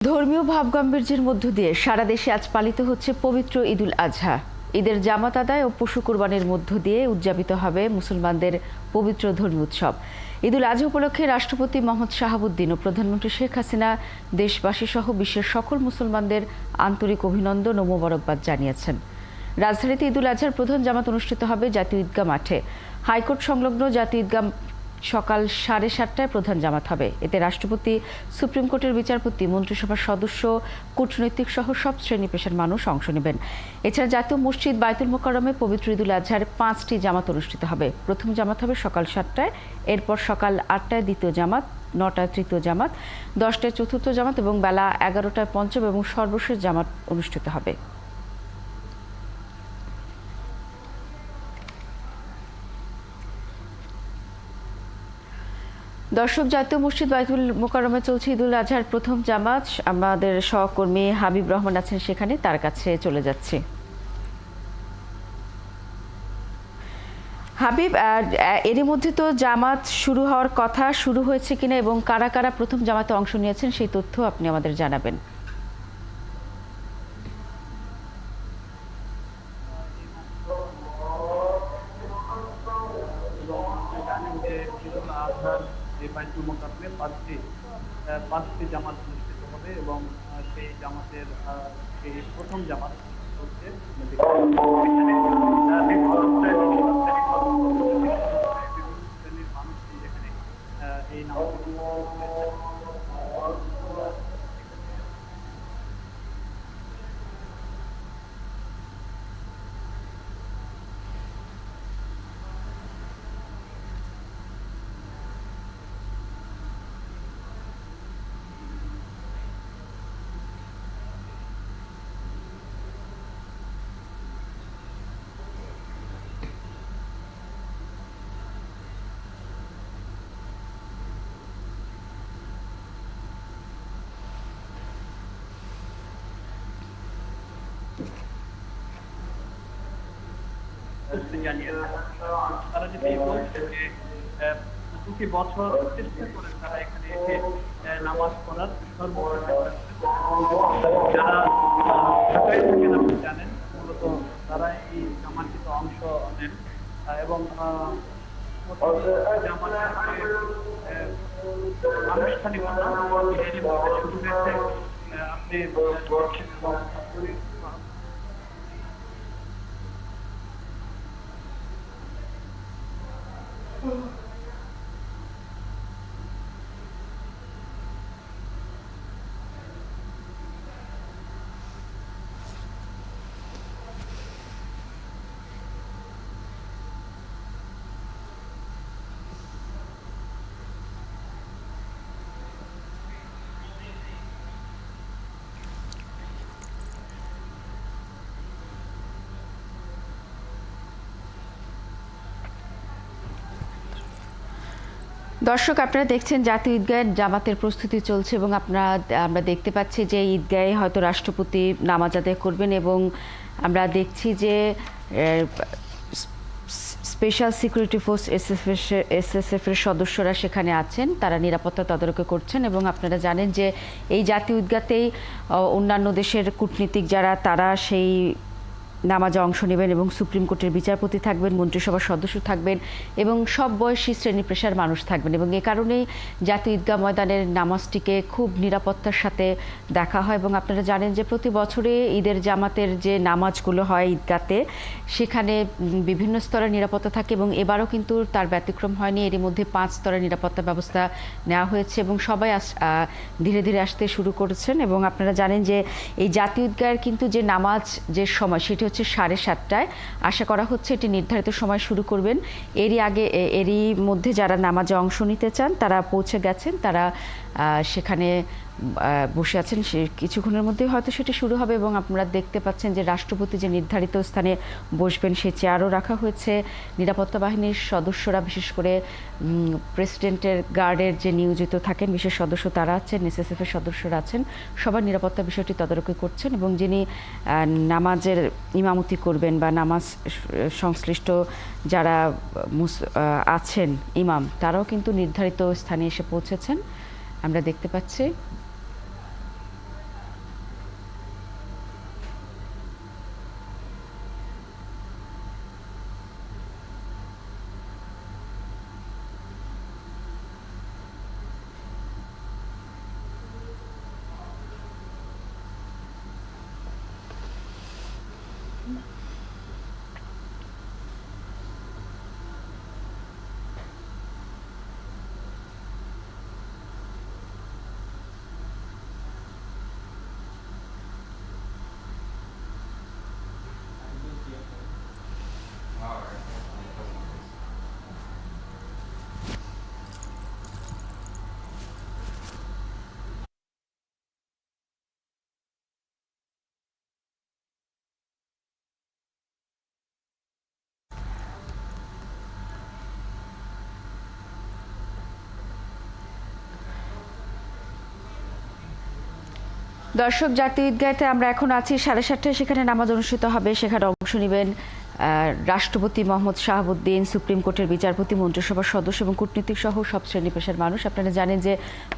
ধর্মীয় ভাবগাম্ভীর্যের মধ্য দিয়ে সারা দেশে আজ পালিত হচ্ছে পবিত্র ঈদুল আজহা। ঈদের জামাত আদায় ও পশু কুরবানির মধ্য দিয়ে উদযাপিত হবে মুসলমানদের পবিত্র ধর্মীয় উৎসব। ঈদুল আজহা উপলক্ষে রাষ্ট্রপতি মোহাম্মদ শাহাবুদ্দিন ও প্রধানমন্ত্রী শেখ হাসিনা দেশবাসী সহ বিশ্বের সকল মুসলমানদের আন্তরিক অভিনন্দন ও মোবারকবাদ জানিয়েছেন। রাজধানীতে ঈদুল আজহার প্রধান জামাত অনুষ্ঠিত হবে জাতীয় ঈদগাহ মাঠে। হাইকোর্ট সংলগ্ন জাতীয় ঈদগাহ সকাল 7:30টায় প্রধান জামাত হবে। এতে রাষ্ট্রপতি, সুপ্রিম কোর্টের বিচারপতি, মন্ত্রিসভার সদস্য, কূটনৈতিক সহ সব শ্রেণী পেশার মানুষ অংশ নেবেন। এছাড়া জাতীয় মসজিদ বায়তুল মোকাররমে পবিত্র ঈদুল আজহার 5টি জামাত অনুষ্ঠিত হবে। প্রথম জামাত হবে সকাল 7টায়, এরপর সকাল 8টায় দ্বিতীয় জামাত, 9টায় তৃতীয় জামাত, 10টায় চতুর্থ জামাত এবং বেলা 11টায় পঞ্চম এবং সর্বশেষ জামাত অনুষ্ঠিত হবে। দর্শক, জাতীয় মসজিদ বায়তুল মোকাররমে চলছে ঈদুল আজহার প্রথম জামাত। আমাদের সহকর্মী হাবিব রহমান আছেন সেখানে, তার কাছে চলে যাচ্ছি। হাবিব, এরই মধ্যে তো জামাত শুরু হওয়ার কথা, শুরু হয়েছে কিনা এবং কারা কারা প্রথম জামাতে অংশ নিয়েছেন সেই তথ্য আপনি আমাদের জানাবেন। বায়তুল মোকাররমে পাঁচটি জামাত অনুষ্ঠিত হবে এবং সেই জামাতের সেই প্রথম জামাত হচ্ছে শ্রেণীর মানুষ যেখানে এই নামাজ জানিয়েছে। তারা যেটি বলছে যে প্রতি বছর চেষ্টা করে তারা এখানে এসে নামাজ পড়ার সর্বোচ্চ যারা ঢাকায় থাকেন আপনি জানেন, মূলত তারা এই জামাতিত অংশ নেন এবং আনুষ্ঠানিকতা শুরু হয়েছে। আপনি দর্শক, আপনারা দেখছেন জাতীয় ঈদগাহের জামাতের প্রস্তুতি চলছে এবং আমরা দেখতে পাচ্ছি যে ঈদগাহে হয়তো রাষ্ট্রপতি নামাজ আদায় করবেন এবং আমরা দেখছি যে স্পেশাল সিকিউরিটি ফোর্স এসএসএফের সদস্যরা সেখানে আছেন, তারা নিরাপত্তা তদারকি করছেন এবং আপনারা জানেন যে এই জাতীয় ঈদগাহতেই অন্যান্য দেশের কূটনীতিক যারা তারা সেই নামাজে অংশ নেবেন এবং সুপ্রিম কোর্টের বিচারপতি থাকবেন, মন্ত্রিসভার সদস্য থাকবেন এবং সব বয়সী শ্রেণী পেশার মানুষ থাকবেন এবং এ কারণেই জাতীয় ঈদগাহ ময়দানের নামাজটিকে খুব নিরাপত্তার সাথে দেখা হয় এবং আপনারা জানেন যে প্রতি বছরে ঈদের জামাতের যে নামাজগুলো হয় ঈদগাহতে, সেখানে বিভিন্ন স্তরের নিরাপত্তা থাকে এবং এবারও কিন্তু তার ব্যতিক্রম হয়নি। এরই মধ্যে 5 স্তরের নিরাপত্তা ব্যবস্থা নেওয়া হয়েছে এবং সবাই ধীরে ধীরে আসতে শুরু করেছেন এবং আপনারা জানেন যে এই জাতীয় ঈদগাহের কিন্তু যে নামাজ যে সময় সেটি হচ্ছে 7:30টায়। আশা করা হচ্ছে এটি নির্ধারিত সময় শুরু করবেন। এরই মধ্যে যারা নামাজে অংশ নিতে চান তারা পৌঁছে গেছেন, তারা সেখানে বসে আছেন। কিছুক্ষণের মধ্যে হয়তো সেটি শুরু হবে এবং আপনারা দেখতে পাচ্ছেন যে রাষ্ট্রপতি যে নির্ধারিত স্থানে বসবেন সেই চেয়ারও রাখা হয়েছে। নিরাপত্তা বাহিনীর সদস্যরা, বিশেষ করে প্রেসিডেন্টের গার্ডের যে নিয়োজিত থাকেন বিশেষ সদস্য তারা আছেন, এসএসএফের সদস্যরা আছেন, সবার নিরাপত্তা বিষয়টি তদারকি করছেন এবং যিনি নামাজের ইমামতি করবেন বা নামাজ সংশ্লিষ্ট যারা আছেন ইমাম, তারাও কিন্তু নির্ধারিত স্থানে এসে পৌঁছেছেন, আমরা দেখতে পাচ্ছি। দর্শক, জাতীয় ঈদগাহতে আমরা এখন আছি 7:30টায়, সেখানে নামাজ অনুষ্ঠিত হবে। সেখানে অংশ নেবেন রাষ্ট্রপতি মোহাম্মদ শাহাবুদ্দিন, সুপ্রিম কোর্টের বিচারপতি, মন্ত্রিসভার সদস্য এবং কূটনীতিক সহ সব শ্রেণী পেশার মানুষ। আপনারা জানেন যে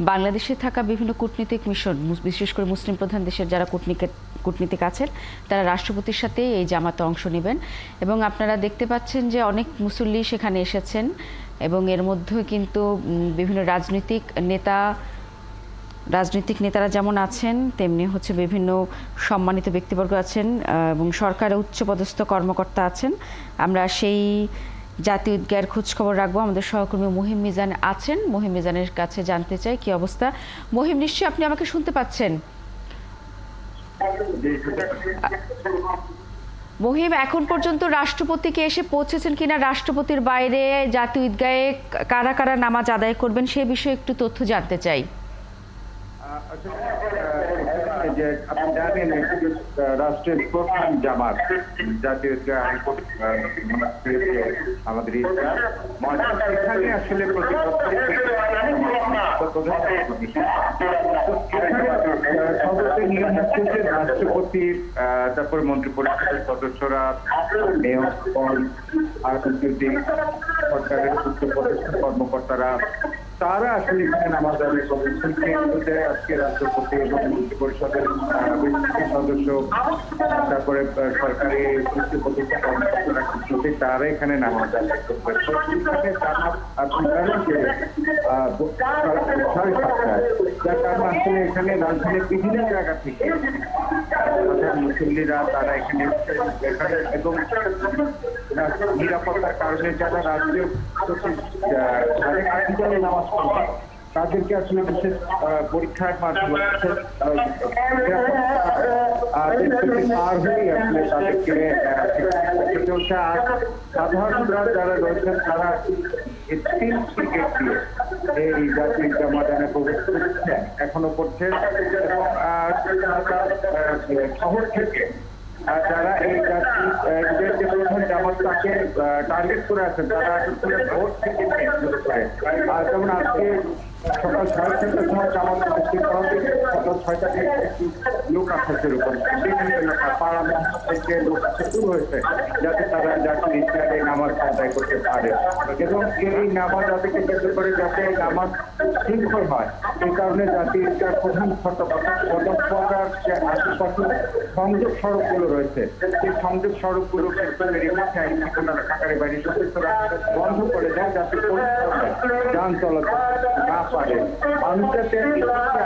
বাংলাদেশে থাকা বিভিন্ন কূটনীতিক মিশন, বিশেষ করে মুসলিম প্রধান দেশের যারা কূটনীতিক আছেন, তারা রাষ্ট্রপতির সাথে এই জামাতে অংশ নেবেন। এবং আপনারা দেখতে পাচ্ছেন যে অনেক মুসল্লি সেখানে এসেছেন এবং এর মধ্যে কিন্তু বিভিন্ন রাজনৈতিক নেতারা যেমন আছেন, তেমনি হচ্ছে বিভিন্ন সম্মানিত ব্যক্তিবর্গ আছেন এবং সরকারের উচ্চপদস্থ কর্মকর্তা আছেন। আমরা সেই জাতীয় ঈদগাহের খোঁজখবর রাখবো। আমাদের সহকর্মী মহিম মিজান আছেন। মহিম মিজানের কাছে জানতে চাই কি অবস্থা। মহিম, নিশ্চয়ই আপনি আমাকে শুনতে পাচ্ছেন? মহিম, এখন পর্যন্ত রাষ্ট্রপতিকে এসে পৌঁছেছেন কিনা, রাষ্ট্রপতির বাইরে জাতীয় ঈদগাহে কারা কারা নামাজ আদায় করবেন সে বিষয়ে একটু তথ্য জানতে চাই। যে আপনি জানেন রাষ্ট্রের প্রধান জামাত জাতীয় আমাদের এখানে আসলে নিয়ম হচ্ছে যে রাষ্ট্রপতির, তারপরে মন্ত্রী পরিষদের সদস্যরা, মেয়র আর সরকারের উচ্চপদস্থ কর্মকর্তারা, তারা আসলে এখানে নামাজ আদায় করছেন। আজকে রাষ্ট্রপতি এবং মন্ত্রী পরিষদের সদস্য, তারপরে সরকারি উচ্চপদস্থ কর্মকর্তারা, তারা এখানে নামাজ আদায় করবেন। আপনি জানেন যে 7:30টায়, যার কারণে আসলে এখানে রাজধানীর বিভিন্ন জায়গা থেকে মুসল্লিরা তারা এখানে এবং নিরাপত্তার কারণে যারা রাজ্যের নামাজ পড়বে তাদেরকে আসলে বিশেষ পরীক্ষার মাধ্যমে পার হয়ে আসলে তাদেরকে চলছে। আর সাধারণরা যারা রয়েছেন তারা এই জাতীয় জামাদানে প্রবেশ করছে, এখনো করছে। শহর থেকে যারা এই জাতীয় প্রধান জামাতটাকে টার্গেট করে আছেন, তারা আসলে ভোট থেকে যেমন আজকে সকাল 6:30টার সময় জামাত উপস্থিত করা হবে। সকাল 6টা থেকে একটু লোক আসা শুরু করে, বিভিন্ন এলাকা পাড়া থেকে লোক আসা শুরু হয়েছে, যাতে তারা জাতীয় ঈদগাহে নামাজ আদায় করতে পারে। এবং এই নামাজ আদায়কে কেন্দ্র করে যাতে নামাজ শৃঙ্খল হয়, এই কারণে জাতীয় ঈদগাহ প্রধান পদকপাড়ার যে আশেপাশে সংযোগ সড়কগুলো রয়েছে, সেই সংযোগ সড়কগুলোকে ঢাকার বাইরে সদস্যরা বন্ধ করে দেয়, যাতে যান চলাচল না পারে, মানুষ যাতে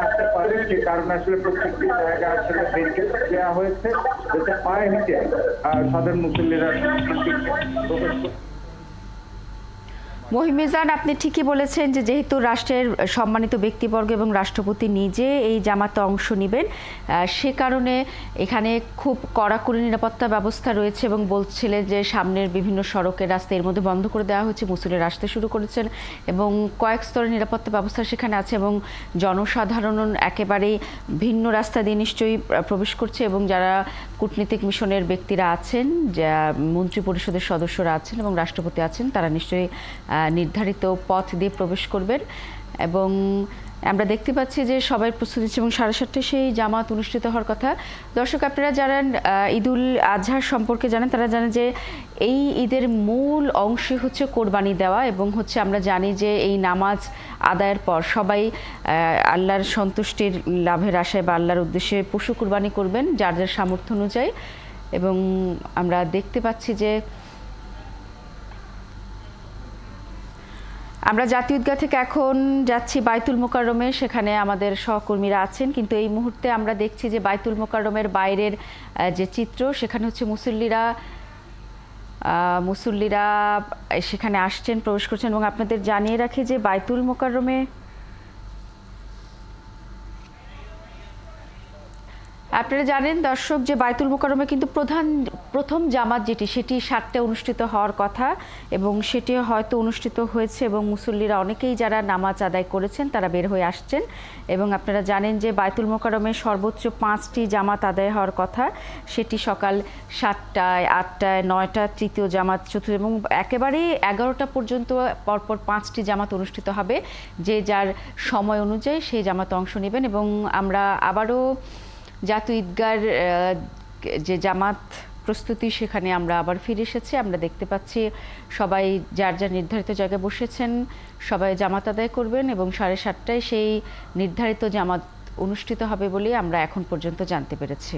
আসতে পারে। সে কারণে আসলে প্রত্যেকটি জায়গা আসলে ব্যারিকেড দেওয়া হয়েছে, যাতে পায়ে হেঁটে সাধারণ মুসল্লিরা প্রবেশ করতে। মহিম মিজান, আপনি ঠিকই বলেছেন যে যেহেতু রাষ্ট্রের সম্মানিত ব্যক্তিবর্গ এবং রাষ্ট্রপতি নিজে এই জামাতে অংশ নেবেন, সে কারণে এখানে খুব কড়াকড়ি নিরাপত্তা ব্যবস্থা রয়েছে এবং বলছিলেন যে সামনের বিভিন্ন সড়কের রাস্তা এর মধ্যে বন্ধ করে দেওয়া হয়েছে, মুসল্লিরা আসতে শুরু করেছেন এবং কয়েক স্তরের নিরাপত্তা ব্যবস্থা সেখানে আছে এবং জনসাধারণ একেবারেই ভিন্ন রাস্তা দিয়ে নিশ্চয়ই প্রবেশ করছে এবং যারা কূটনীতিক মিশনের ব্যক্তিরা আছেন, যা মন্ত্রী পরিষদের সদস্যরা আছেন এবং রাষ্ট্রপতি আছেন, তারা নিশ্চয়ই নির্ধারিত পথ দিয়ে প্রবেশ করবেন। এবং আমরা দেখতে পাচ্ছি যে সবাই প্রস্তুতি এবং 7:30টায় সেই জামাত অনুষ্ঠিত হওয়ার কথা। দর্শক, আপনারা যারা ঈদুল আজহার সম্পর্কে জানেন, তারা জানেন যে এই ঈদের মূল অংশই হচ্ছে কোরবানি দেওয়া এবং হচ্ছে আমরা জানি যে এই নামাজ আদায়ের পর সবাই আল্লাহর সন্তুষ্টির লাভের আশায় বা আল্লাহর উদ্দেশ্যে পশু কোরবানি করবেন যার যার সামর্থ্য অনুযায়ী। এবং আমরা দেখতে পাচ্ছি যে আমরা জাতীয় ঈদগাহ থেকে এখন যাচ্ছি বাইতুল মোকাররমে, সেখানে আমাদের সহকর্মীরা আছেন। কিন্তু এই মুহূর্তে আমরা দেখছি যে বাইতুল মোকাররমের বাইরের যে চিত্র, সেখানে হচ্ছে মুসল্লিরা সেখানে আসছেন, প্রবেশ করছেন। এবং আপনাদের জানিয়ে রাখি যে বাইতুল মোকাররমে আপনারা জানেন দর্শক যে বাইতুল মোকাররমে কিন্তু প্রথম জামাত যেটি, সেটি 7টায় অনুষ্ঠিত হওয়ার কথা এবং সেটি হয়তো অনুষ্ঠিত হয়েছে এবং মুসল্লিরা অনেকেই যারা নামাজ আদায় করেছেন তারা বের হয়ে আসছেন। এবং আপনারা জানেন যে বাইতুল মোকাররমে সর্বোচ্চ 5টি জামাত আদায় হওয়ার কথা, সেটি সকাল 7টায়, 8টায়, 9টায় তৃতীয় জামাত, চতুর্থ এবং একেবারেই 11টা পর্যন্ত পরপর 5টি জামাত অনুষ্ঠিত হবে। যে যার সময় অনুযায়ী সেই জামাতে অংশ নেবেন। এবং আমরা আবারও জাতীয় ঈদগার যে জামাত প্রস্তুতি, সেখানে আমরা আবার ফিরে এসেছি। আমরা দেখতে পাচ্ছি সবাই যার যার নির্ধারিত জায়গায় বসেছেন, সবাই জামাত আদায় করবেন এবং 7:30টায় সেই নির্ধারিত জামাত অনুষ্ঠিত হবে বলে আমরা এখন পর্যন্ত জানতে পেরেছি।